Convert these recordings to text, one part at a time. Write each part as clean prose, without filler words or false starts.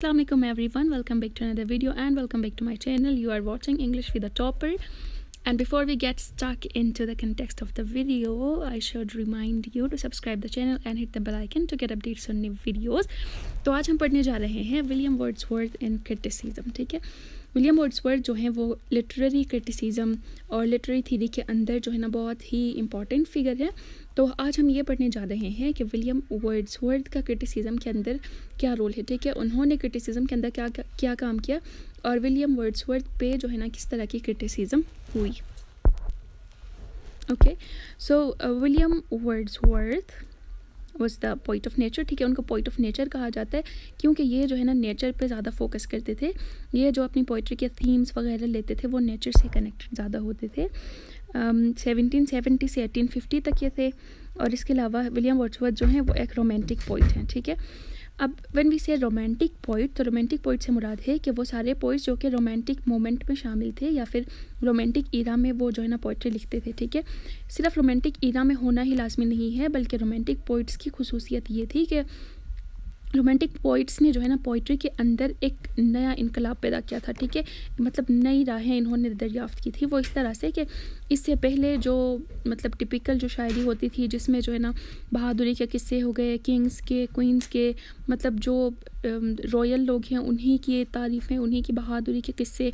Assalamualaikum everyone, welcome back to another video and welcome back to my channel. You are watching English with the Topper, and before we get stuck into the context of the video, I should remind you to subscribe the channel and hit the bell icon to get updates on new videos. तो आज हम पढ़ने जा रहे हैं William Wordsworth इन criticism. ठीक है, William Wordsworth जो है वो लिटरेरी क्रिटिसिज्म और लिटरेरी थ्योरी के अंदर जो है ना बहुत ही इंपॉर्टेंट फिगर है. तो आज हम ये पढ़ने जा रहे हैं कि विलियम वर्ड्सवर्थ का क्रिटिसिज्म के अंदर क्या रोल है. ठीक है, उन्होंने क्रिटिसिज्म के अंदर क्या काम किया और विलियम वर्ड्सवर्थ पे जो है ना किस तरह की क्रिटिसिज्म हुई. Okay, so William Wordsworth was the poet of nature. ठीक है, उनको पोइट ऑफ नेचर कहा जाता है क्योंकि ये जो है ना नेचर पे ज़्यादा फोकस करते थे. ये जो अपनी पोइट्री के थीम्स वगैरह लेते थे वो नेचर से कनेक्टेड ज़्यादा होते थे. 1770 से 1850 तक ये थे. और इसके अलावा विलियम वर्ड्सवर्थ जो हैं वो एक रोमांटिक पोइट हैं. ठीक है, अब व्हेन वी से रोमांटिक पोइट, तो रोमांटिक पोइट से मुराद है कि वो सारे पोइट्स जो कि रोमांटिक मोमेंट में शामिल थे या फिर रोमांटिक ईरा में वो जो है ना पोइट्री लिखते थे. ठीक है, सिर्फ रोमांटिक ईरा में होना ही लाजमी नहीं है, बल्कि रोमांटिक पोइट्स की खुसूसियत ये थी कि रोमांटिक पोइट्स ने जो है ना पोइट्री के अंदर एक नया इनकलाब पैदा किया था. ठीक है, मतलब नई राहें इन्होंने दरियाफ्त की थी. वो इस तरह से कि इससे पहले जो मतलब टिपिकल जो शायरी होती थी जिसमें जो है ना बहादुरी के किस्से हो गए, किंग्स के, क्वींस के, मतलब जो रॉयल लोग हैं उन्हीं की तारीफ़ें, उन्हीं की बहादुरी के किस्से,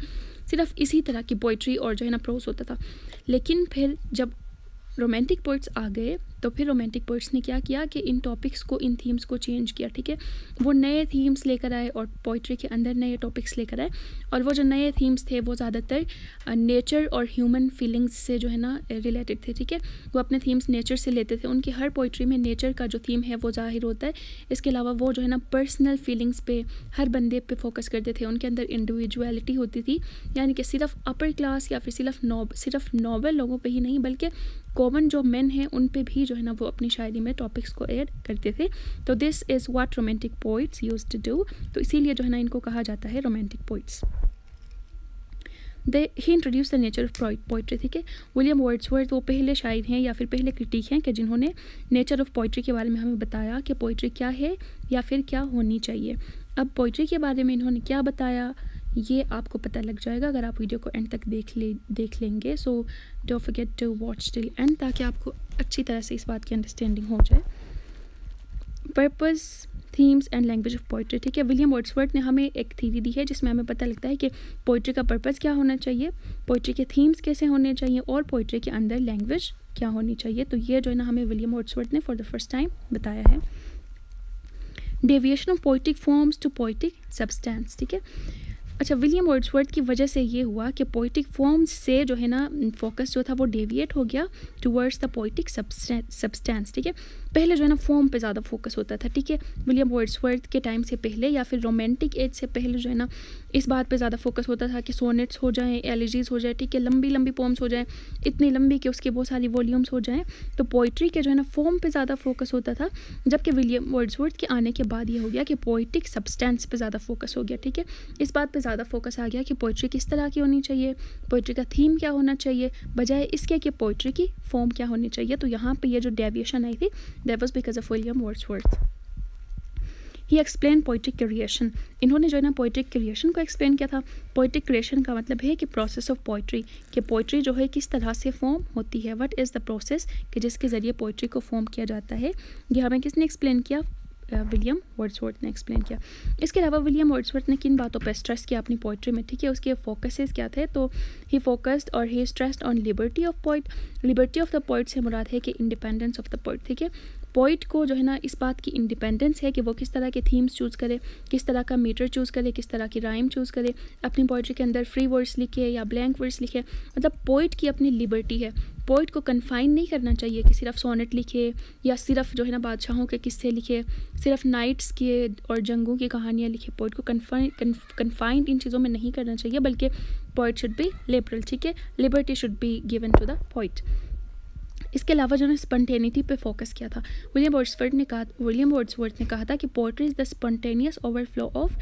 सिर्फ इसी तरह की पोइट्री और जो है ना प्रोज होता था. लेकिन फिर जब रोमांटिक पोइट्स आ गए तो फिर रोमांटिक पोइट्स ने क्या किया कि इन टॉपिक्स को, इन थीम्स को चेंज किया. ठीक है, वो नए थीम्स लेकर आए और पोइट्री के अंदर नए टॉपिक्स लेकर आए. और वो जो नए थीम्स थे वो ज़्यादातर नेचर और ह्यूमन फीलिंग्स से जो है ना रिलेटेड थे. ठीक है, वो अपने थीम्स नेचर से लेते थे. उनकी हर पोइट्री में नेचर का जो थीम है वो जाहिर होता है. इसके अलावा वो जो है ना पर्सनल फीलिंग्स पे, हर बंदे पे फोकस करते थे. उनके अंदर इंडिविजुअलिटी होती थी, यानी कि सिर्फ अपर क्लास या फिर सिर्फ नोबल लोगों पे ही नहीं बल्कि कॉमन जो मेन हैं उन पे भी जो है ना वो अपनी शायरी में टॉपिक्स को ऐड करते थे. तो this is what romantic poets used to do. तो इसीलिए जो है ना इनको कहा जाता है romantic poets. He introduce the nature of poetry. ठीक है, विलियम वर्ड्सवर्थ वो पहले शायर हैं या फिर पहले क्रिटिक हैं कि जिन्होंने नेचर ऑफ पोइट्री के बारे में हमें बताया कि पोइट्री क्या है या फिर क्या होनी चाहिए. अब पोइट्री के बारे में इन्होंने क्या बताया ये आपको पता लग जाएगा अगर आप वीडियो को एंड तक देख लेंगे. So don't forget to watch till end ताकि आपको अच्छी तरह से इस बात की अंडरस्टैंडिंग हो जाए. Purpose, themes and language of poetry. ठीक है, विलियम वर्ड्सवर्थ ने हमें एक थ्योरी दी है जिसमें हमें पता लगता है कि पोइट्री का पर्पस क्या होना चाहिए, पोइट्री के थीम्स कैसे होने चाहिए और पोइट्री के अंदर लैंग्वेज क्या होनी चाहिए. तो ये जो है ना हमें विलियम वर्ड्सवर्थ ने फॉर द फर्स्ट टाइम बताया है. Deviation of poetic forms to poetic substance. ठीक है, अच्छा, विलियम वर्ड्सवर्थ की वजह से ये हुआ कि पोइटिक फॉर्म्स से जो है ना फोकस जो था वो डेविएट हो गया टुवर्ड्स द पोइटिक सब्सटेंस. ठीक है, पहले जो है ना फॉर्म पे ज़्यादा फोकस होता था. ठीक है, विलियम वर्ड्सवर्थ के टाइम से पहले या फिर रोमांटिक एज से पहले जो है ना इस बात पे ज़्यादा फोकस होता था कि सोनेट्स हो जाएं, एलिजीज हो जाए. ठीक है, लंबी लंबी पोम्स हो जाएं, इतनी लंबी कि उसकी बहुत सारी वॉल्यूम्स हो जाएं. तो पोइट्री के जो है ना फॉर्म पे ज़्यादा फोकस होता था, जबकि विलियम वर्ड्सवर्थ के आने के बाद ये हो गया कि पोइटिक सब्सटेंस पे ज़्यादा फोकस हो गया. ठीक है, इस बात पे ज़्यादा फोकस आ गया कि पोइट्री किस तरह की होनी चाहिए, पोइट्री का थीम क्या होना चाहिए, बजाय इसके कि पोइट्री की फॉर्म क्या होनी चाहिए. तो यहाँ पे ये जो डेविएशन आई थी that was because of William Wordsworth. He explain poetic creation. इन्होंने जो है ना पोइट्रिक क्रिएशन को एक्सप्लेन किया था. पोइट्रिक क्रिएशन का मतलब है कि प्रोसेस ऑफ पोइट्री, कि पोइट्री जो है किस तरह से फॉर्म होती है. व्हाट इज़ द प्रोसेस कि जिसके ज़रिए पोइट्री को फॉर्म किया जाता है. ये हमें किसने एक्सप्लेन किया, विलियम वर्ड्सवर्थ ने एक्सप्लेन किया. इसके अलावा विलियम वर्ड्सवर्थ ने किन बातों पर स्ट्रेस किया अपनी पोइट्री में. ठीक है, उसके फोकसेस क्या थे. तो ही फोकस्ड और he stressed on liberty of poet. Liberty of the poet से मुराद है कि इंडिपेंडेंस ऑफ द पोइट. ठीक है, पोइट को जो है ना इस बात की इंडिपेंडेंस है कि वो किस तरह के थीम्स चूज़ करे, किस तरह का मीटर चूज़ करे, किस तरह की राइम चूज़ करे, अपनी पोइट्री के अंदर फ्री वर्ड्स लिखे या ब्लैंक वर्ड्स लिखे. मतलब पोइट की अपनी लिबर्टी है. पोइट को कन्फाइन नहीं करना चाहिए कि सिर्फ सोनेट लिखे या सिर्फ जो है ना बादशाहों के किस्से लिखे, सिर्फ नाइट्स के और जंगों की कहानियाँ लिखे. पोइट को कन्फाइंड इन चीज़ों में नहीं करना चाहिए, बल्कि पोइट शुड बी लिबरल. ठीक है, liberty should be given to the poet. इसके अलावा जो है स्पॉन्टेनिटी पे फोकस किया था. विलियम वर्ड्सवर्थ ने कहा था कि poetry is the spontaneous overflow of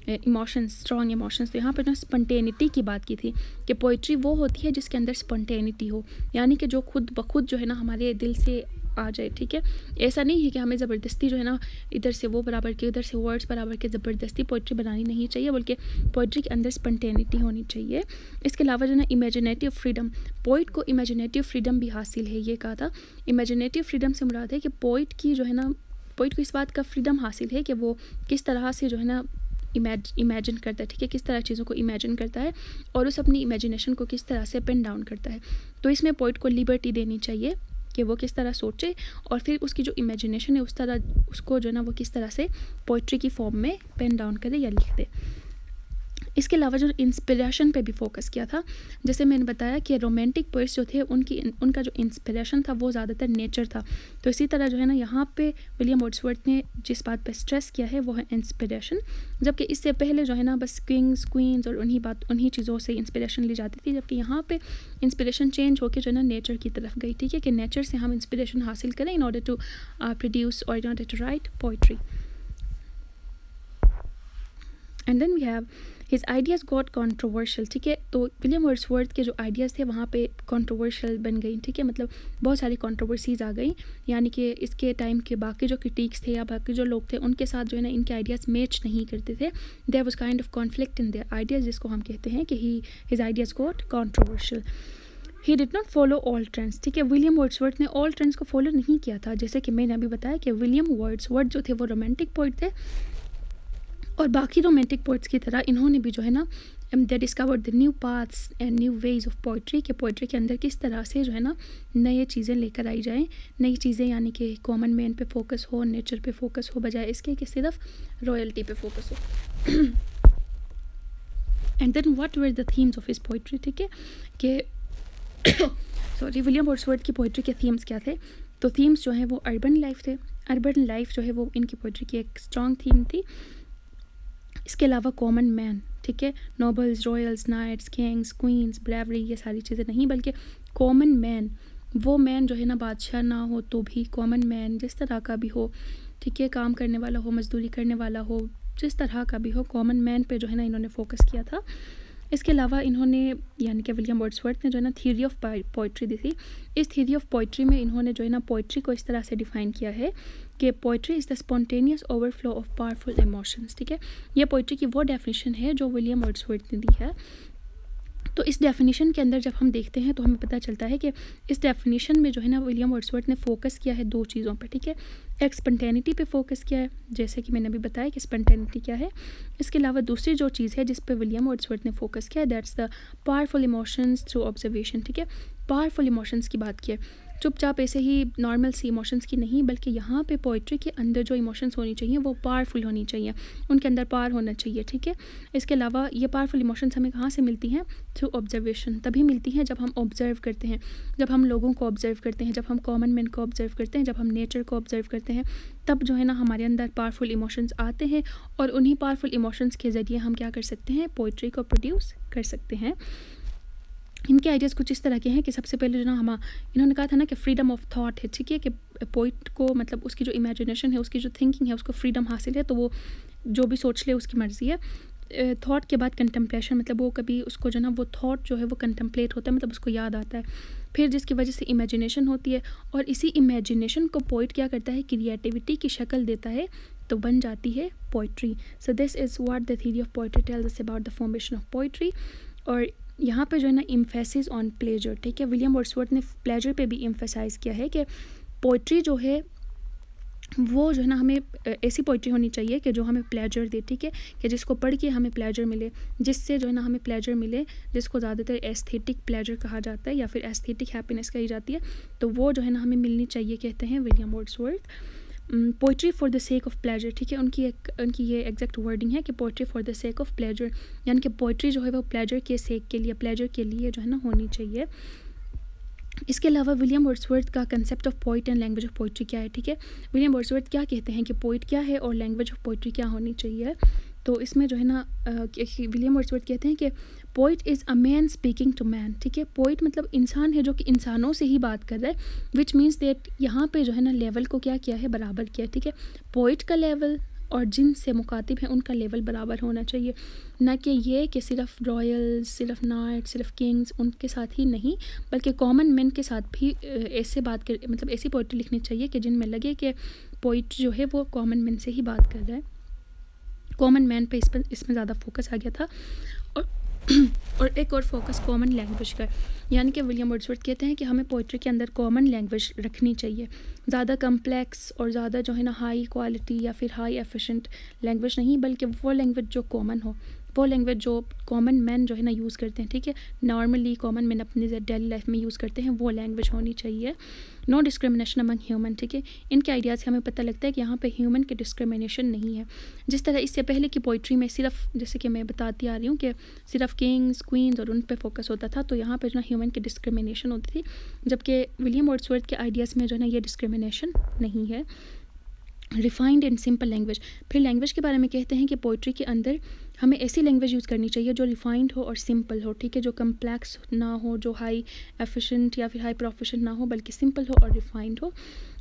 emotions, strong emotions. तो यहाँ पर जो स्पॉन्टेनिटी की बात की थी कि पोइट्री वो होती है जिसके अंदर स्पॉन्टेनिटी हो, यानी कि जो खुद ब खुद जो है ना हमारे दिल से आ जाए, ठीक है। ऐसा नहीं है कि हमें ज़बरदस्ती जो है ना इधर से वो बराबर के उधर से वर्ड्स बराबर के ज़बरदस्ती पोइट्री बनानी नहीं चाहिए, बल्कि पोइट्री के अंदर स्पॉन्टेनिटी होनी चाहिए। इसके अलावा जो है ना इमेजिनेटिव फ्रीडम, पोइट को इमेजिनेटिव फ्रीडम भी हासिल है। ये कहा था इमेजिनेटिव फ्रीडम से मुराद है कि पोइट की जो है ना, पोइट को इस बात का फ्रीडम हासिल है कि वो किस तरह से जो है ना इमेजिन करता है, ठीक है, किस तरह चीज़ों को इमेजिन करता है और उस अपनी इमेजिनेशन को किस तरह से पेन डाउन करता है। तो इसमें पोइट को लिबर्टी देनी चाहिए कि वो किस तरह सोचे और फिर उसकी जो इमेजिनेशन है उस तरह उसको जो है ना वो किस तरह से पोइट्री की फॉर्म में पेन डाउन करे या लिख दे। इसके अलावा जो इंस्पिरेशन पे भी फोकस किया था, जैसे मैंने बताया कि रोमांटिक पोइट्स जो थे उनका जो इंस्पिरेशन था वो ज़्यादातर नेचर था। तो इसी तरह जो है ना यहाँ पे विलियम वर्ड्सवर्थ ने जिस बात पे स्ट्रेस किया है वो है इंस्पिरेशन, जबकि इससे पहले जो है ना बस किंग्स क्वींस और उन्हीं चीज़ों से इंस्पिरेशन ली जाती थी, जबकि यहाँ पे इंस्पिरेशन चेंज होकर जो है ना नेचर की तरफ गई, ठीक है, कि नेचर से हम इंस्पिरेशन हासिल करें इन ऑर्डर टू प्रोड्यूस और in order to write poetry. And then we have his ideas got controversial, ठीक है। तो विलियम वर्ड्सवर्थ के जो आइडियाज़ थे वहाँ पे कॉन्ट्रोवर्शियल बन गई, ठीक है, मतलब बहुत सारी कॉन्ट्रोवर्सीज़ आ गई, यानी कि इसके टाइम के बाकी जो क्रिटिक्स थे या बाकी जो लोग थे उनके साथ जो है ना इनके आइडियाज़ मैच नहीं करते थे। There was kind of conflict in their ideas, जिसको हम कहते हैं कि his ideas got controversial. He did not follow all trends, ठीक है। विलियम वर्ड्सवर्थ ने ऑल ट्रेंड्स को फॉलो नहीं किया था। जैसे कि मैंने अभी बताया कि विलियम वर्ड्सवर्थ जो थे वो रोमांटिक पोइट थे और बाकी रोमांटिक पोइट्स की तरह इन्होंने भी जो है ना दे discovered the new paths and new ways of poetry, के पोइट्री के अंदर किस तरह से जो है ना नए चीज़ें लेकर आई जाएँ, नई चीज़ें, यानी कि कॉमन मैन पे फोकस हो, नेचर पे फोकस हो, बजाय इसके कि सिर्फ रॉयल्टी पे फोकस हो। And then what were the themes of his poetry, ठीक है, कि सॉरी विलियम वर्ड्सवर्थ की पोइट्री के थीम्स क्या थे। तो थीम्स जो हैं वो अर्बन लाइफ थे। अर्बन लाइफ जो है वो इनकी पोइट्री की एक स्ट्रॉन्ग थीम थी। इसके अलावा कॉमन मैन, ठीक है, nobles, royals, knights, kings, queens, bravery, ये सारी चीज़ें नहीं, बल्कि कॉमन मैन, वो मैन जो है ना बादशाह ना हो तो भी कॉमन मैन जिस तरह का भी हो, ठीक है, काम करने वाला हो, मजदूरी करने वाला हो, जिस तरह का भी हो, कॉमन मैन पे जो है ना इन्होंने फोकस किया था। इसके अलावा इन्होंने, यानी कि विलियम वर्ड्सवर्थ ने जो है ना थ्योरी ऑफ पोइट्री दी थी। इस थ्योरी ऑफ पोइट्री में इन्होंने जो है ना पोइट्री को इस तरह से डिफ़ाइन किया है कि poetry is the spontaneous overflow of powerful emotions, ठीक है। ये पोइट्री की वो डेफिनेशन है जो विलियम वर्ड्सवर्थ ने दी है। तो इस डेफिनेशन के अंदर जब हम देखते हैं तो हमें पता चलता है कि इस डेफिनेशन में जो है ना विलियम वर्ड्सवर्थ ने फोकस किया है दो चीज़ों पे, ठीक है। एक स्पॉन्टेनिटी पे फोकस किया है, जैसे कि मैंने अभी बताया कि स्पॉन्टेनिटी क्या है। इसके अलावा दूसरी जो चीज़ है जिस पे विलियम वर्ड्सवर्थ ने फोकस किया है, that's the powerful emotions through observation, ठीक है। पावरफुल इमोशंस की बात की है, चुपचाप ऐसे ही नॉर्मल सी इमोशंस की नहीं, बल्कि यहाँ पे पोइट्री के अंदर जो इमोशंस होनी चाहिए वो पावरफुल होनी चाहिए, उनके अंदर पावर होना चाहिए, ठीक है। इसके अलावा ये पावरफुल इमोशंस हमें कहाँ से मिलती हैं? Through observation. तभी मिलती हैं जब हम ऑब्जर्व करते हैं, जब हम लोगों को ऑब्जर्व करते हैं, जब हम कॉमन मैन को ऑब्जर्व करते हैं, जब हम नेचर को ऑब्जर्व करते हैं, तब जो है ना हमारे अंदर पावरफुल इमोशंस आते हैं और उन्हीं पावरफुल इमोशंस के ज़रिए हम क्या कर सकते हैं? पोइट्री को प्रोड्यूस कर सकते हैं। इनके आइडियाज़ कुछ इस तरह के हैं कि सबसे पहले जो ना इन्होंने कहा था ना कि फ्रीडम ऑफ थॉट है, ठीक है, कि पोइट को मतलब उसकी जो इमेजिनेशन है, उसकी जो थिंकिंग है, उसको फ्रीडम हासिल है, तो वो जो भी सोच ले उसकी मर्ज़ी है। थॉट के बाद कंटेम्पलेशन, मतलब वो कभी उसको जो ना वो थॉट जो है वो कंटेम्पलेट होता है, मतलब उसको याद आता है, फिर जिसकी वजह से इमेजिनेशन होती है और इसी इमेजिनेशन को पोइट क्या करता है? क्रिएटिविटी की शक्ल देता है, तो बन जाती है poetry. So this is what the theory of poetry tells us about the formation of poetry. और यहाँ पे जो है ना एम्फेसिस ऑन प्लेजर, ठीक है, विलियम वर्ड्सवर्थ ने प्लेजर पे भी एम्फेसाइज़ किया है कि पोइट्री जो है वो जो है ना हमें ऐसी पोइट्री होनी चाहिए कि जो हमें प्लेजर दे, ठीक है, कि जिसको पढ़ के हमें प्लेजर मिले, जिससे जो है ना हमें प्लेजर मिले, जिसको ज़्यादातर एस्थेटिक प्लेजर कहा जाता है या फिर एस्थेटिक हैप्पीनेस कही जाती है, तो वो जो है ना हमें मिलनी चाहिए, कहते हैं William Wordsworth. Poetry for the sake of pleasure, ठीक है, उनकी ये एग्जैक्ट वर्डिंग है कि poetry for the sake of pleasure, यानी कि पोइट्री जो है वो प्लेजर के सेक के लिए, प्लेजर के लिए जो है ना होनी चाहिए। इसके अलावा विलियम वर्ड्सवर्थ का concept of poet and language of poetry क्या है, ठीक है, विलियम वर्ड्सवर्थ क्या कहते हैं कि पोइट क्या है और लैंग्वेज ऑफ पोइट्री क्या होनी चाहिए। तो इसमें जो है ना विलियम वर्ड्सवर्थ कहते हैं कि poet is a man speaking to man, ठीक है, पोइट मतलब इंसान है जो कि इंसानों से ही बात कर रहा है, विच मीन्स दैट यहाँ पे जो है ना लेवल को क्या किया है? बराबर किया है, ठीक है। पोइट का लेवल और जिनसे मुखातिब हैं उनका लेवल बराबर होना चाहिए, ना कि ये कि सिर्फ रॉयल्स, सिर्फ नाइट, सिर्फ किंग्स उनके साथ ही नहीं बल्कि कॉमन मैन के साथ भी ऐसे बात कर मतलब ऐसी पोइट्री लिखनी चाहिए कि जिनमें लगे कि पोइट जो है वो कॉमन मैन से ही बात कर रहा है। कॉमन मैन पे इसमें ज़्यादा फोकस आ गया था। और और एक और फोकस कॉमन लैंग्वेज का, यानी कि विलियम वर्ड्सवर्थ कहते हैं कि हमें पोइट्री के अंदर कॉमन लैंग्वेज रखनी चाहिए, ज़्यादा कम्प्लेक्स और ज़्यादा जो है ना हाई क्वालिटी या फिर हाई एफिशिएंट लैंग्वेज नहीं, बल्कि वो लैंग्वेज जो कॉमन हो, वो लैंग्वेज जो कॉमन मैन जो है ना यूज़ करते हैं, ठीक है, नॉर्मली कॉमन मैन अपनी डेली लाइफ में यूज़ करते हैं, वो लैंग्वेज होनी चाहिए। नो डिस्क्रिमिनेशन अमंग ह्यूमन, ठीक है। इनके आइडियाज़ से हमें पता लगता है कि यहाँ पे ह्यूमन की डिस्क्रिमिनेशन नहीं है। जिस तरह इससे पहले की पोइट्री में सिर्फ जैसे कि मैं बताती आ रही हूँ कि सिर्फ किंग्स, क्वींस और उन पे फोकस होता था, तो यहाँ पे जो ना ह्यूमन की डिस्क्रिमिनेशन होती थी, जबकि विलियम वर्ड्सवर्थ के आइडियाज़ में जो है ना ये डिस्क्रिमिनेशन नहीं है। रिफाइंड एंड सिंपल लैंग्वेज, फिर लैंग्वेज के बारे में कहते हैं कि पोइट्री के अंदर हमें ऐसी लैंग्वेज यूज़ करनी चाहिए जो रिफाइंड हो और सिंपल हो, ठीक है, जो कम्प्लेक्स ना हो, जो हाई एफिशिएंट या फिर हाई प्रोफिशिएंट ना हो, बल्कि सिंपल हो और रिफाइंड हो।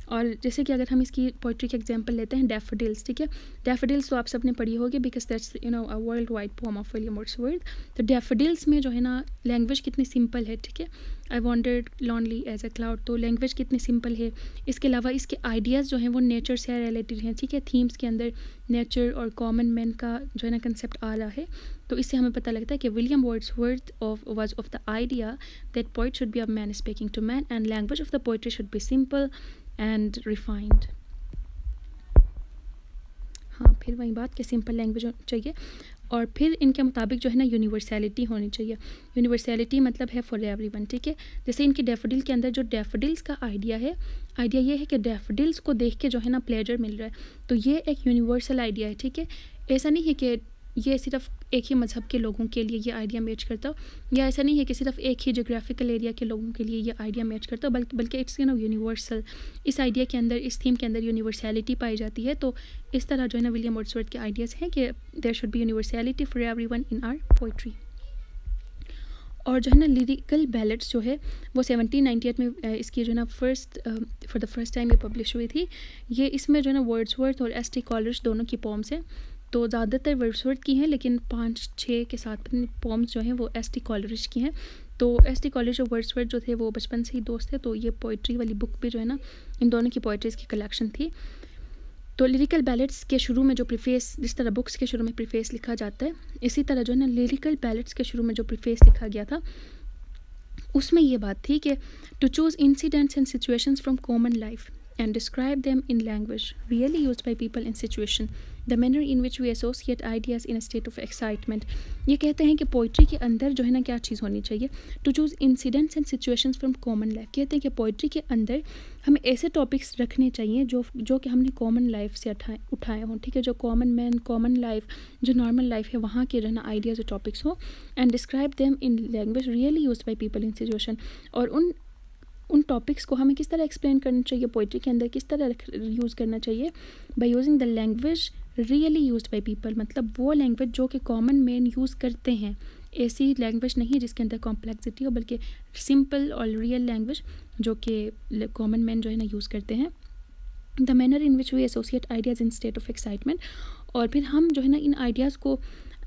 और जैसे कि अगर हम इसकी पोइट्री के एग्जांपल लेते हैं डैफोडिल्स, ठीक है, डैफोडिल्स तो आप सबने पढ़ी होगी because that's a world wide pome of William Wordsworth. तो डैफोडिल्स में जो है ना लैंग्वेज कितनी सिंपल है, ठीक है, I wondered lonely as a cloud, तो लैंग्वेज कितनी सिंपल है। इसके अलावा इसके आइडियाज़ जो हैं वो नेचर से रिलेटेड हैं, ठीक है, थीम्स के अंदर नेचर और कॉमन मैन का जो है ना कंसेप्ट आ रहा है। तो इससे हमें पता लगता है कि William Wordsworth was of the idea that poet should be a man speaking to man and language of the poetry should be simple and refined. हाँ, फिर वही बात कि सिंपल लैंग्वेज चाहिए। और फिर इनके मुताबिक जो है ना यूनिवर्सैलिटी होनी चाहिए। यूनिवर्सैलिटी मतलब है फॉर एवरीवन, ठीक है। जैसे इनके डैफोडिल के अंदर जो डैफोडिल्स का आइडिया है, आइडिया ये है कि डैफोडिल्स को देख के जो है ना प्लेजर मिल रहा है, तो ये एक यूनिवर्सल आइडिया है, ठीक है। ऐसा नहीं है कि ये सिर्फ एक ही मज़हब के लोगों के लिए ये आइडिया मैच करता हो, या ऐसा नहीं है कि सिर्फ एक ही जोग्राफिकल एरिया के लोगों के लिए ये आइडिया मैच करता हो, बल्कि इट्स यूनिवर्सल। इस आइडिया के अंदर, इस थीम के अंदर यूनिवर्सैलिटी पाई जाती है। तो इस तरह जो है ना विलियम वर्ड्सवर्थ के आइडियाज़ हैं कि there should be universality for everyone in our poetry. और जो है ना लिरिकल बैलेट्स जो है वो 1798 में इसकी जो है ना फॉर द फर्स्ट टाइम ये पब्लिश हुई थी। ये इसमें जो है ना वर्ड्सवर्थ और एस टी कॉलरिज दोनों की पोम्स हैं। तो ज़्यादातर वर्ड्सवर्थ की हैं, लेकिन 5-6 के साथ पोम्स जो हैं वो एस टी कॉलरिज की हैं। तो एस टी कॉलरिज और वर्ड्सवर्थ जो थे वो बचपन से ही दोस्त थे, तो ये पोइट्री वाली बुक भी जो है ना इन दोनों की पोइट्रीज़ की कलेक्शन थी। तो लिरिकल बैलेट्स के शुरू में जो प्रीफेस, जिस तरह बुक्स के शुरू में प्रीफेस लिखा जाता है, इसी तरह जो है ना लिरिकल बैलेट्स के शुरू में जो प्रीफेस लिखा गया था उसमें ये बात थी कि to choose incidents and situations from common life and describe them in language really used by people in situation, the manner in which we associate ideas in a state of excitement। ये कहते हैं कि poetry के अंदर जो है ना क्या चीज़ होनी चाहिए, to choose incidents and situations from common life. कहते हैं कि पोइट्री के अंदर हमें ऐसे टॉपिक्स रखने चाहिए जो कि हमने कॉमन लाइफ से उठाए हों, ठीक है, जो कॉमन मैन, कॉमन लाइफ, जो नॉर्मल लाइफ है वहाँ के जो है ना आइडियाज़ और टॉपिक्स हो, and describe them in language really used by people in situation. और उन टॉपिक्स को हमें किस तरह एक्सप्लेन करना चाहिए पोइट्री के अंदर, किस तरह यूज़ करना चाहिए, by using the language really used by people, मतलब वो लैंग्वेज जो कि कॉमन मैन यूज़ करते हैं, ऐसी लैंग्वेज नहीं जिसके अंदर कॉम्प्लेक्सिटी हो, बल्कि सिंपल और रियल लैंग्वेज जो कि कॉमन मैन जो है ना यूज़ करते हैं। The manner in which we associate ideas in state of excitement, और फिर हम जो है ना इन आइडियाज़ को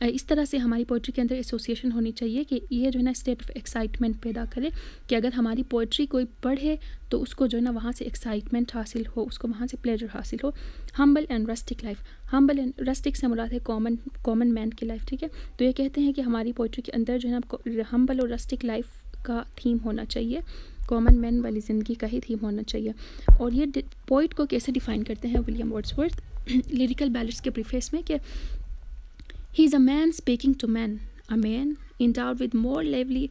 इस तरह से हमारी पोइट्री के अंदर एसोसिएशन होनी चाहिए कि ये जो है ना स्टेट ऑफ एक्साइटमेंट पैदा करे, कि अगर हमारी पोइट्री कोई पढ़े तो उसको जो है ना वहाँ से एक्साइटमेंट हासिल हो, उसको वहाँ से प्लेजर हासिल हो। Humble and rustic life, humble and rustic से मुराद है कॉमन मैन की लाइफ, ठीक है। तो ये कहते हैं कि हमारी पोइट्री के अंदर जो है ना हम्बल और रस्टिक लाइफ का थीम होना चाहिए, कॉमन मैन वाली ज़िंदगी का ही थीम होना चाहिए। और ये पोइट को कैसे डिफ़ाइन करते हैं विलियम वर्ड्सवर्थ लिरिकल बैलेट्स के प्रीफेस में, कि he is a man speaking to man, a man endowed with more lively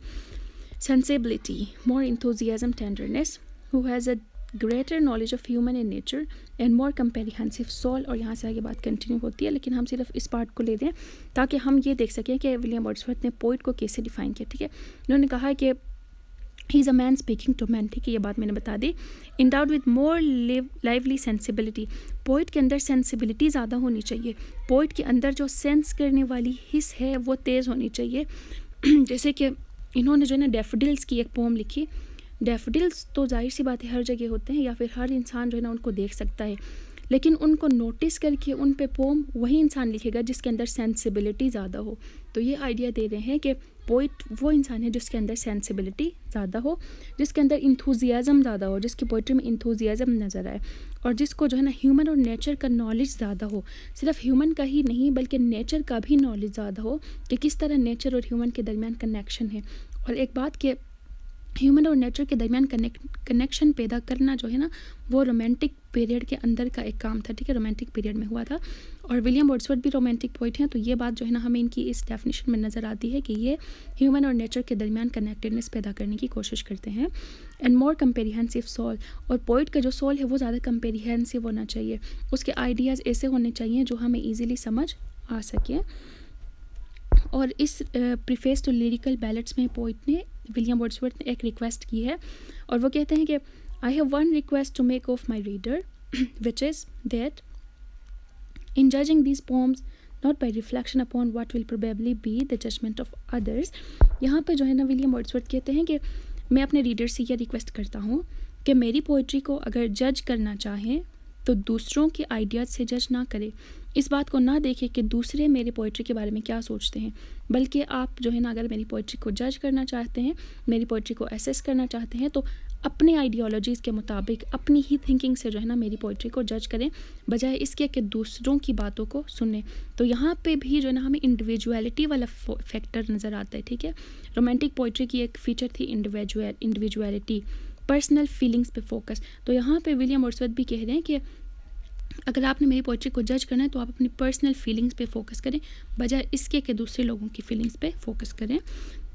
sensibility, more enthusiasm, tenderness, who has a greater knowledge of human in nature and more comprehensive soul। और यहाँ से आगे बात continue होती है, लेकिन हम सिर्फ इस पार्ट को ले दें ताकि हम ये देख सकें कि विलियम वर्ड्सवर्थ ने पोइट को कैसे डिफ़ाइन किया, ठीक है। उन्होंने कहा कि he is a man speaking to man, ठीक है, ये बात मैंने बता दी। Endowed with more lively sensibility, poet के अंदर सेंसिबिलिटी ज़्यादा होनी चाहिए, पोइट के अंदर जो सेंस करने वाली हिस्स है वो तेज़ होनी चाहिए। जैसे कि इन्होंने जो है ना डैफोडिल्स की एक पोम लिखी। डैफोडिल्स तो जाहिर सी बात है हर जगह होते हैं, या फिर हर इंसान जो है ना उनको देख सकता है, लेकिन उनको नोटिस करके उन पे पोम वही इंसान लिखेगा जिसके अंदर सेंसिबिलिटी ज़्यादा हो। तो ये आइडिया दे रहे हैं कि पोइट वो इंसान है जिसके अंदर सेंसिबिलिटी ज़्यादा हो, जिसके अंदर इंथुजियाज़म ज़्यादा हो, जिसकी पोइट्री में इंथुजियाज़म नज़र आए, और जिसको जो है ना ह्यूमन और नेचर का नॉलेज ज़्यादा हो, सिर्फ ह्यूमन का ही नहीं बल्कि नेचर का भी नॉलेज ज़्यादा हो कि किस तरह नेचर और ह्यूमन के दरमियान कनेक्शन है। और एक बात कि ह्यूमन और नेचर के दरमियान कनेक्शन पैदा करना जो है ना वो रोमांटिक पीरियड के अंदर का एक काम था, ठीक है, रोमांटिक पीरियड में हुआ था। और विलियम वर्ड्सवर्थ भी रोमांटिक पोइट हैं, तो ये बात जो है ना हमें इनकी इस डेफिनेशन में नज़र आती है कि ये ह्यूमन और नेचर के दरमियान कनेक्टेडनेस पैदा करने की कोशिश करते हैं। एंड मोर कंपेरिहेंसिव सोल, और पोइट का जो सोल है वो ज़्यादा कंपेरिहेंसिव होना चाहिए, उसके आइडियाज़ ऐसे होने चाहिए जो हमें ईजिली समझ आ सकें। और इस प्रीफेस टू लिरिकल बैलेट्स में पोइट ने विलियम वर्ड्सवर्थ ने एक रिक्वेस्ट की है, और वो कहते हैं कि I have one request to make of my reader which is that in judging these poems not by reflection upon what will probably be the judgment of others. यहाँ पे जो है ना विलियम वर्ड्सवर्थ कहते हैं कि मैं अपने रीडर से ये रिक्वेस्ट करता हूँ कि मेरी पोइट्री को अगर जज करना चाहें तो दूसरों के आइडियाज़ से जज ना करें, इस बात को ना देखें कि दूसरे मेरे पोइट्री के बारे में क्या सोचते हैं, बल्कि आप जो है ना अगर मेरी पोइट्री को जज करना चाहते हैं, मेरी पोइट्री को असेस करना चाहते हैं, तो अपने आइडियोलॉजीज़ के मुताबिक अपनी ही थिंकिंग से जो है ना मेरी पोइट्री को जज करें, बजाय इसके कि दूसरों की बातों को सुनें। तो यहाँ पे भी जो है ना हमें इंडिविजुअलिटी वाला फैक्टर नज़र आता है, ठीक है। रोमांटिक पोइट्री की एक फ़ीचर थी इंडिविजुअलिटी, पर्सनल फीलिंग्स पे फोकस। तो यहाँ पे विलियम वर्ड्सवर्थ भी कह रहे हैं कि अगर आपने मेरी पोइट्री को जज करना है तो आप अपनी पर्सनल फीलिंग्स पे फोकस करें, बजाय इसके कि दूसरे लोगों की फीलिंग्स पे फोकस करें।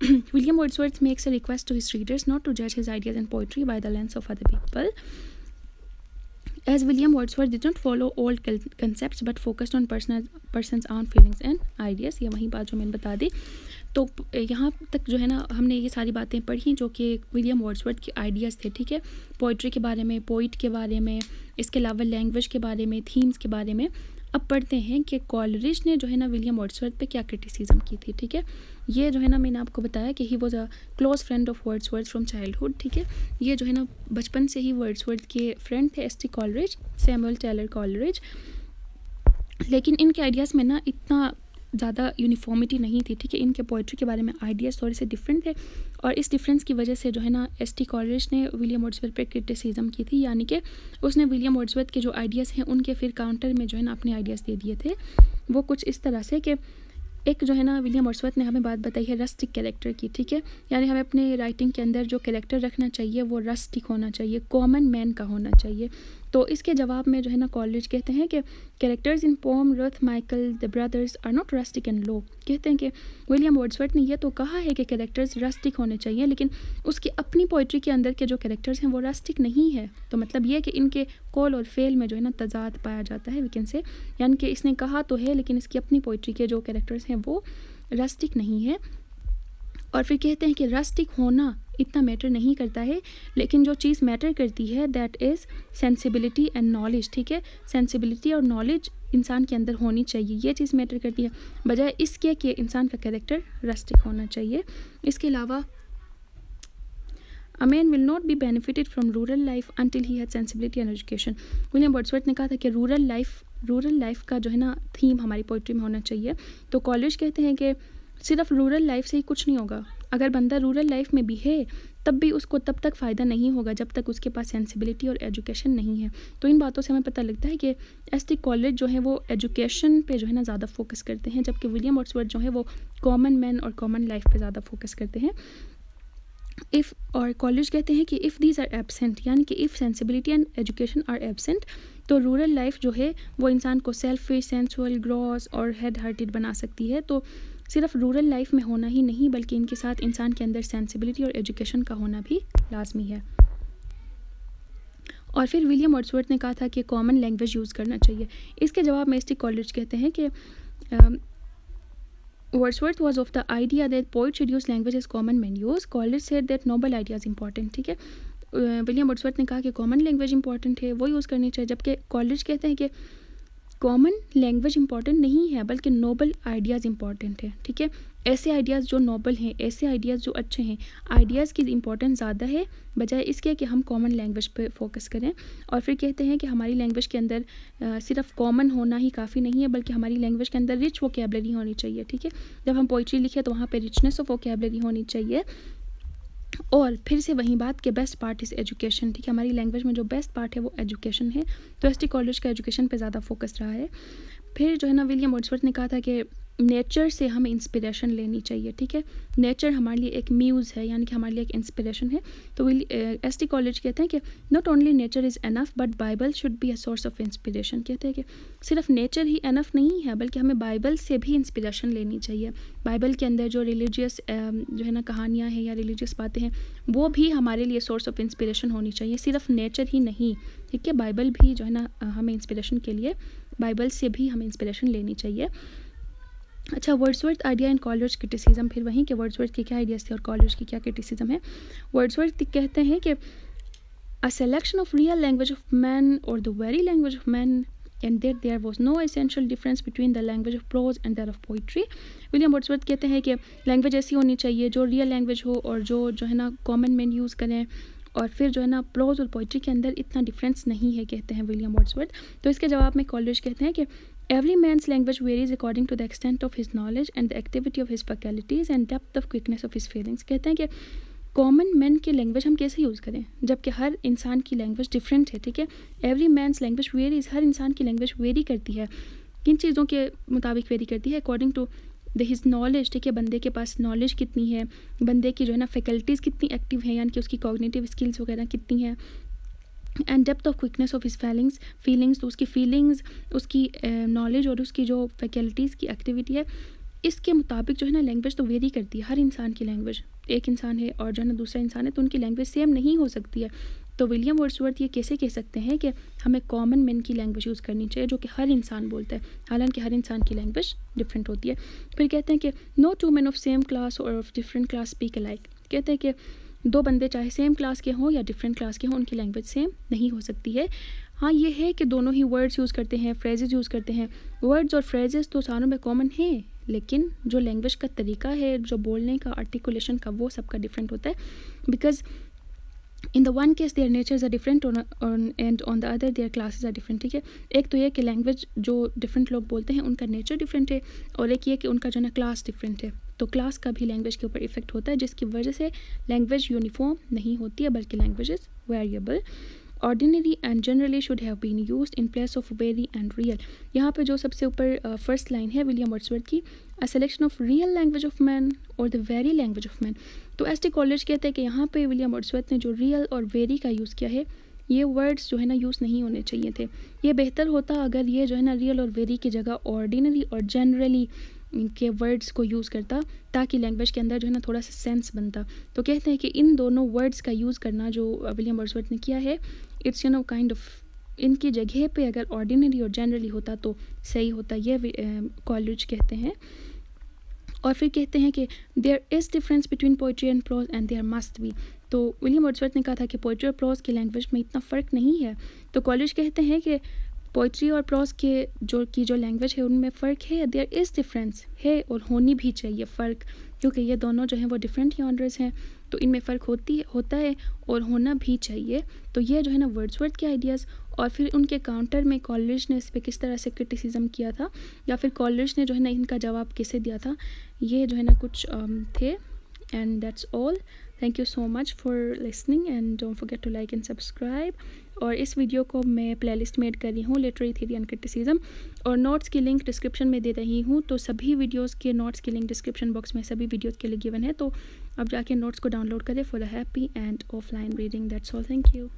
William Wordsworth makes a request to his readers not to judge his ideas and poetry by the lens of other people, as William Wordsworth did not follow old concepts but focused on person's own feelings and ideas। ये वही बात जो मैंने बता दी। तो यहाँ तक जो है ना हमने ये सारी बातें पढ़ी जो कि विलियम वर्ड्सवर्थ के आइडियाज़ थे, ठीक है, पोइट्री के बारे में, पोइट के बारे में, इसके अलावा लैंग्वेज के बारे में, थीम्स के बारे में। अब पढ़ते हैं कि कॉलरिज ने जो है ना विलियम वर्ड्सवर्थ पे क्या क्रिटिसिज्म की थी, ठीक है। ये जो है ना मैंने आपको बताया कि he was a close friend of Wordsworth from childhood, ठीक है। ये जो है ना बचपन से ही वर्ड्सवर्थ के फ्रेंड थे, S T Coleridge, Samuel Taylor Coleridge. लेकिन इनके आइडियाज़ में ना इतना ज़्यादा यूनिफॉर्मिटी नहीं थी, ठीक है। इनके पोइट्री के बारे में आइडियाज़ थोड़े से डिफरेंट थे, और इस डिफरेंस की वजह से जो है ना एस टी कॉलरिज ने विलियम वर्ड्सवर्थ पे क्रिटिसिज्म की थी, यानी कि उसने विलियम वर्ड्सवर्थ के जो आइडियाज़ हैं उनके फिर काउंटर में जो है ना अपने आइडियाज़ दे दिए थे। वो कुछ इस तरह से कि एक जो है ना विलियम वर्ड्सवर्थ ने हमें बात बताई है रस्टिक कैरेक्टर की, ठीक है, यानी हमें अपने राइटिंग के अंदर जो कैरेक्टर रखना चाहिए वो रस्टिक होना चाहिए, कॉमन मैन का होना चाहिए। तो इसके जवाब में जो है ना कॉलरिज कहते हैं कि characters in poem Ruth Michael the brothers are not rustic and low. कहते हैं कि विलियम वर्ड्सवर्थ ने यह तो कहा है कि कैरेक्टर्स रस्टिक होने चाहिए, लेकिन उसकी अपनी पोइट्री के अंदर के जो कैरेक्टर्स हैं वो रस्टिक नहीं है। तो मतलब ये है कि इनके कॉल और फेल में जो है ना तजाद पाया जाता है, वीकेंड से, यानी कि इसने कहा तो है लेकिन इसकी अपनी पोइट्री के जो कैरेक्टर्स हैं वो रस्टिक नहीं है। और फिर कहते हैं कि रस्टिक होना इतना मैटर नहीं करता है, लेकिन जो चीज़ मैटर करती है that is sensibility and knowledge, ठीक है। सेंसिबिलिटी और नॉलेज इंसान के अंदर होनी चाहिए, ये चीज़ मैटर करती है, बजाय इसके कि इंसान का कैरेक्टर रस्टिक होना चाहिए। इसके अलावा A man will not be benefited from rural life until he has sensibility and education। William Wordsworth ने कहा था कि रूरल लाइफ का जो है ना थीम हमारी पोइट्री में होना चाहिए। तो कॉलेज कहते हैं कि सिर्फ रूरल लाइफ से ही कुछ नहीं होगा, अगर बंदा रूरल लाइफ में भी है तब भी उसको तब तक फ़ायदा नहीं होगा जब तक उसके पास सेंसिबिलिटी और एजुकेशन नहीं है। तो इन बातों से हमें पता लगता है कि एस टी कॉलेज जो है वो एजुकेशन पे जो है ना ज़्यादा फोकस करते हैं, जबकि विलियम वर्ड्सवर्थ जो है वो कॉमन मैन और कॉमन लाइफ पे ज़्यादा फोकस करते हैं। और कॉलेज कहते हैं कि इफ़ दीज आर एब्सेंट, यानी कि if sensibility and education are absent, तो रूरल लाइफ जो है वो इंसान को सेल्फिश, सेंसुअल, ग्रॉस और हेड हार्टेड बना सकती है। तो सिर्फ रूरल लाइफ में होना ही नहीं बल्कि इनके साथ इंसान के अंदर सेंसिबिलिटी और एजुकेशन का होना भी लाजमी है। और फिर विलियम वर्ड्सवर्थ ने कहा था कि कॉमन लैंग्वेज यूज़ करना चाहिए। इसके जवाब में एस टी कॉलेज कहते हैं कि Wordsworth was of the idea that poets should use language as common men use. Coleridge said that noble idea is important, ठीक है। विलियम वर्ड्सवर्थ ने कहा कि कॉमन लैंग्वेज इंपॉर्टेंट है, वो यूज़ करनी चाहिए, जबकि कॉलेज कहते हैं कि कॉमन लैंग्वेज इंपॉर्टेंट नहीं है बल्कि नोबल आइडियाज़ इंपॉर्टेंट है, ठीक है। ऐसे आइडियाज़ जो नोबल हैं, ऐसे आइडियाज़ जो अच्छे हैं, आइडियाज़ की इंपॉर्टेंस ज़्यादा है बजाय इसके कि हम कॉमन लैंग्वेज पे फोकस करें। और फिर कहते हैं कि हमारी लैंग्वेज के अंदर सिर्फ कॉमन होना ही काफ़ी नहीं है बल्कि हमारी लैंग्वेज के अंदर रिच वोकैबलरी होनी चाहिए, ठीक है। जब हम पोइट्री लिखें तो वहाँ पे रिचनेस ऑफ वोकैबलरी होनी चाहिए। और फिर से वही बात कि बेस्ट पार्ट इज़ एजुकेशन, ठीक है। हमारी लैंग्वेज में जो बेस्ट पार्ट है वो एजुकेशन है, तो एसटी कॉलेज का एजुकेशन पे ज़्यादा फोकस रहा है। फिर जो है ना विलियम वर्ड्सवर्थ ने कहा था कि नेचर से हमें इंस्पिरेशन लेनी चाहिए, ठीक है। नेचर हमारे लिए एक म्यूज़ है, यानी कि हमारे लिए एक इंस्पिरेशन है। तो एसटी कॉलेज कहते हैं कि not only nature is enough but Bible should be a source of inspiration. कहते हैं कि सिर्फ नेचर ही एनफ नहीं है बल्कि हमें बाइबल से भी इंस्पिरेशन लेनी चाहिए। बाइबल के अंदर जो रिलीजियस जो है ना कहानियाँ हैं या रिलीजियस बातें हैं वो भी हमारे लिए सोर्स ऑफ इंस्पिरेशन होनी चाहिए, सिर्फ नेचर ही नहीं, ठीक है। बाइबल भी जो है ना हमें इंस्पिरेशन के लिए, बाइबल से भी हमें इंस्पिरेशन लेनी चाहिए। अच्छा, Wordsworth idea and Coleridge's criticism, फिर वहीं के वर्ड्सवर्थ के क्या आइडियाज़ थे और कॉलर्स की क्या क्रिटिसिज्म है। वर्ड्सवर्थ कहते हैं कि a selection of real language of man और the very language of man and that there was no essential difference between the language of prose and that of poetry। William Wordsworth कहते हैं कि language ऐसी होनी चाहिए जो real language हो और जो है ना कॉमन मैन यूज़ करें, और फिर जो है ना प्रोज और पोइट्री के अंदर इतना डिफरेंस नहीं है, कहते हैं विलियम वर्ड्सवर्थ। तो इसके जवाब में कॉलर्स कहते हैं कि every man's language varies according to the extent of his knowledge and the activity of his faculties and depth of quickness of his feelings. कहते हैं कि कॉमन मैन की लैंग्वेज हम कैसे यूज़ करें जबकि हर इंसान की लैंग्वेज डिफरेंट है, ठीक है। एवरी मैन्स लैंग्वेज वेरीज, हर इंसान की लैंग्वेज वेरी करती है, किन चीज़ों के मुताबिक वेरी करती है, according to the his knowledge, ठीक है। बंदे के पास नॉलेज कितनी है, बंदे की जो है ना फैकल्टीज़ कितनी एक्टिव है, यानी कि उसकी कॉग्निटिव स्किल्स वगैरह कितनी है, and depth of quickness of his feelings, तो उसकी फीलिंग्स, उसकी नॉलेज और उसकी जो फैकल्टीज़ की एक्टिविटी है, इसके मुताबिक जो है ना लैंग्वेज तो वेरी करती है। हर इंसान की लैंग्वेज, एक इंसान है और जो है ना दूसरा इंसान है तो उनकी लैंग्वेज सेम नहीं हो सकती है। तो विलियम वर्ड्सवर्थ ये कैसे कह सकते हैं कि हमें कॉमन मैन की लैंग्वेज यूज़ करनी चाहिए जो कि हर इंसान बोलता है, हालांकि हर इंसान की लैंग्वेज डिफरेंट होती है। फिर कहते हैं कि no two man of same class और of different class speak alike. कहते हैं कि दो बंदे चाहे सेम क्लास के हों या डिफरेंट क्लास के हों, उनकी लैंग्वेज सेम नहीं हो सकती है। हाँ, ये है कि दोनों ही वर्ड्स यूज़ करते हैं, फ्रेजेस यूज़ करते हैं। वर्ड्स और फ्रेजेस तो सारों में कॉमन हैं, लेकिन जो लैंग्वेज का तरीका है, जो बोलने का, आर्टिकुलेशन का, वो सबका डिफरेंट होता है। Because in the one case their natures are different and on the other their classes are different, ठीक है। एक तो ये कि लैंग्वेज जो डिफरेंट लोग बोलते हैं उनका नेचर डिफरेंट है, और एक ये कि उनका जो है ना क्लास डिफरेंट है। तो क्लास का भी लैंग्वेज के ऊपर इफेक्ट होता है, जिसकी वजह से लैंग्वेज यूनिफॉर्म नहीं होती है बल्कि language is variable. Ordinary and generally should have been used in place of very and real. यहाँ पे जो सबसे ऊपर फर्स्ट लाइन है विलियम वर्ड्सवर्थ की, a selection of real language of man और the very language of man. तो S T Coleridge कहते हैं कि यहाँ पे विलियम वर्ड्सवर्थ ने जो रियल और वेरी का यूज़ किया है, ये वर्ड्स जो है ना यूज़ नहीं होने चाहिए थे। ये बेहतर होता अगर ये जो है ना रियल और वेरी की जगह ऑर्डिनरी और जनरली के वर्ड्स को यूज़ करता, ताकि लैंग्वेज के अंदर जो है ना थोड़ा सा सेंस बनता। तो कहते हैं कि इन दोनों वर्ड्स का यूज़ करना जो विलियम वर्ड्सवर्थ ने किया है, it's you know kind of, इनकी जगह पे अगर ऑर्डिनरी और जनरली होता तो सही होता, ये कॉलेज कहते हैं। और फिर कहते हैं कि there is difference between poetry and prose and there must be. तो विलियम वर्ड्सवर्थ ने कहा था कि पोइट्री और प्रोज की लैंग्वेज में इतना फ़र्क नहीं है, तो कॉलेज कहते हैं कि पोइट्री और प्रोज के जो लैंग्वेज है उनमें फ़र्क है, देयर इज़ डिफरेंस है और होनी भी चाहिए फ़र्क, क्योंकि ये दोनों जो हैं वो डिफरेंट जॉनर्स हैं, तो इनमें फ़र्क होता है और होना भी चाहिए। तो ये जो है ना वर्ड्सवर्थ के आइडियाज़, और फिर उनके काउंटर में कॉलेज ने इस पर किस तरह से क्रिटिसिज्म किया था, या फिर कॉलेज ने जो है ना इनका जवाब कैसे दिया था, ये जो है ना कुछ थे। And that's all, thank you so much for listening and don't forget to like and subscribe. और इस वीडियो को मैं प्लेलिस्ट में ऐड कर रही हूँ, लिटरेरी थ्योरी एंड क्रिटिसिज्म, और नोट्स की लिंक डिस्क्रिप्शन में दे रही हूँ। तो सभी वीडियोस के नोट्स की लिंक डिस्क्रिप्शन बॉक्स में सभी वीडियोस के लिए गिवन है, तो अब जाके नोट्स को डाउनलोड करें for a happy and offline reading. That's all, thank you.